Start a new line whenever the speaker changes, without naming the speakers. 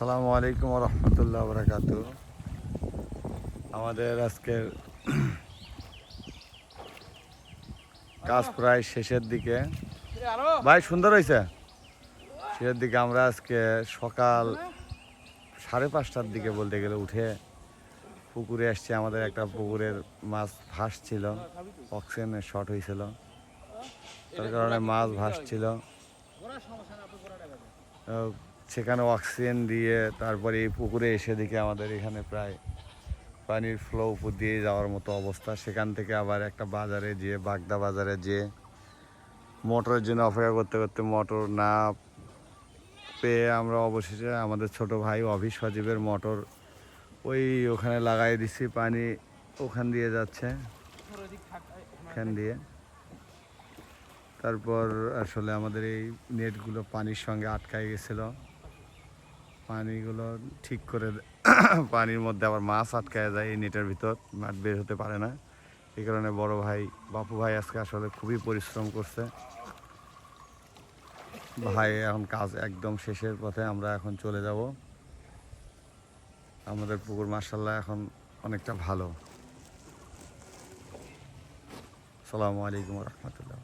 আসসালামু আলাইকুম রহমতুল্লাহ বরকাতু। আমাদের আজকের কাজ প্রায় শেষের দিকে। ভাই সুন্দর হয়েছে। শেষের দিকে আমরা আজকে সকাল 5:30টার দিকে বলতে গেলে উঠে পুকুরে আসছি। আমাদের একটা পুকুরের মাছ ভাসছিল, অক্সিজেনের শর্ট হয়েছিল, তার কারণে মাছ ভাসছিল। সেখানে অক্সিজেন দিয়ে তারপরে এই পুকুরে এসে দেখি আমাদের এখানে প্রায় পানির ফ্লো উপর দিয়ে যাওয়ার মতো অবস্থা। সেখান থেকে আবার একটা বাজারে যেয়ে, বাগদা বাজারে যেয়ে মোটরের জন্য অপেক্ষা করতে করতে মোটর না পেয়ে আমরা অবশেষে আমাদের ছোট ভাই অফিস সজীবের মোটর ওখানে লাগাই দিছি। পানি ওখান দিয়ে যাচ্ছে, এখান দিয়ে। তারপর আসলে আমাদের এই নেটগুলো পানির সঙ্গে আটকায় গেছিলো। পানিগুলো ঠিক করে পানির মধ্যে আবার মাছ আটকায় যায় এই নেটের ভিতর, মাছ বের হতে পারে না। এই কারণে বড় ভাই বাপু ভাই আজকে আসলে খুবই পরিশ্রম করছে। ভাই এখন কাজ একদম শেষের পথে, আমরা এখন চলে যাব। আমাদের পুকুর মাশাআল্লাহ এখন অনেকটা ভালো। আসসালামু আলাইকুম রহমতুল্লাহ।